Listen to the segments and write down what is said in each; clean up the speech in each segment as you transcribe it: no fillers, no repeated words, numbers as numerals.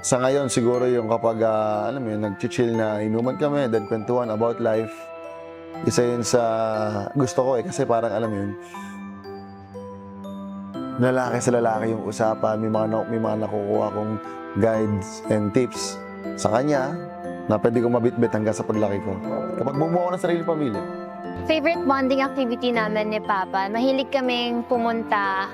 Sa ngayon, siguro yung kapag, alam mo yun, nag-chill na inuman kami, then kwentuhan about life. Isa yun sa gusto ko kasi parang alam mo yun, lalaki sa lalaki yung usapan, may mga nakukuha kong guides and tips sa kanya na pwede kong mabitbit hanggang sa paglaki ko. Kapag bumuo ko ng sarili pamilya. Favorite bonding activity namin ni Papa, mahilig kaming pumunta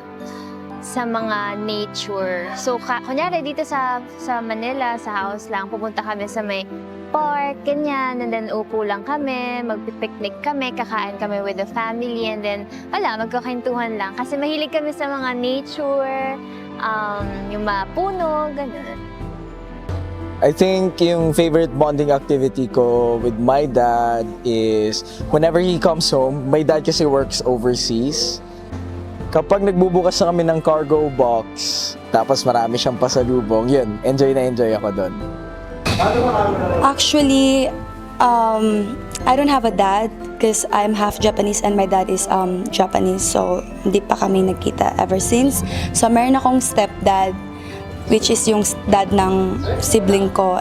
sa mga nature. So, kunyari dito sa Manila, sa house lang, pupunta kami sa may park, ganyan, and then upo lang kami, magpipiknik kami, kakain kami with the family, and then, magkakwentuhan lang. Kasi mahilig kami sa mga nature, yung mga puno, ganun. I think yung favorite bonding activity ko with my dad is whenever he comes home, my dad kasi works overseas. Kapag nagbubukas na kami ng cargo box, tapos marami siyang pasalubong, yun, enjoy na enjoy ako doon. Actually, I don't have a dad because I'm half Japanese and my dad is Japanese, so hindi pa kami nagkita ever since. So meron akong stepdad, which is yung dad ng sibling ko.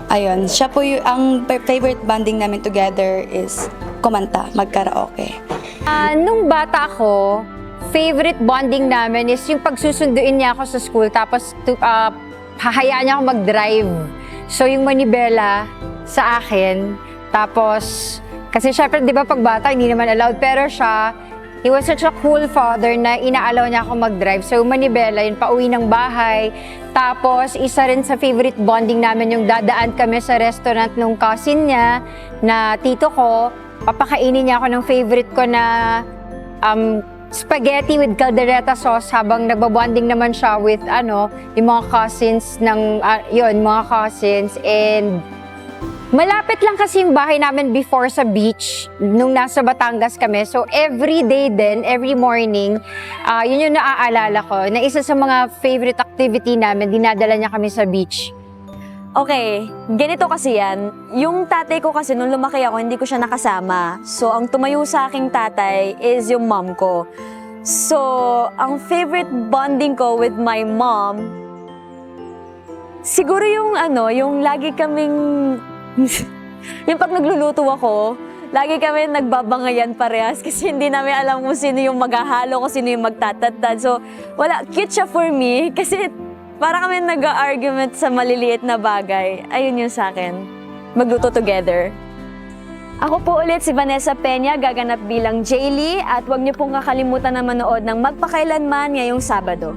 Ayun, siya po ang favorite bonding namin together is kumanta, mag-karaoke. Nung bata ako, favorite bonding namin is yung pagsusunduin niya ako sa school tapos hahayaan niya ako mag-drive. So yung manibela sa akin, tapos kasi syempre 'di ba pag bata hindi naman allowed, pero siya, he was such a cool father na inaalaw niya ako mag-drive. So manibela yun, pauwi ng bahay. Tapos isa rin sa favorite bonding namin yung dadaan kami sa restaurant nung cousin niya na tito ko. Papakainin niya ako ng favorite ko na spaghetti with caldereta sauce habang nagbabonding naman siya with yung mga cousins ng mga cousins. And malapit lang kasi yung bahay namin before sa beach nung nasa Batangas kami. So every day din, every morning, yun yung naaalala ko na isa sa mga favorite activity namin, dinadala niya kami sa beach. Okay, ganito kasi yan. Yung tatay ko kasi nung lumaki ako, hindi ko siya nakasama. So, ang tumayo sa aking tatay is yung mom ko. So, ang favorite bonding ko with my mom, siguro yung lagi kaming, yung pag nagluluto ako, lagi kami nagbabangayan parehas kasi hindi namin alam kung sino yung maghahalo, kung sino yung magtatatad. So, cute siya for me kasi para kami nag-argument sa maliliit na bagay. Ayun yung sa akin. Magluto together. Ako po ulit si Vanessa Peña, gaganap bilang Jaylee, at huwag niyo pong kakalimutan na manood ng Magpakailanman ngayong Sabado.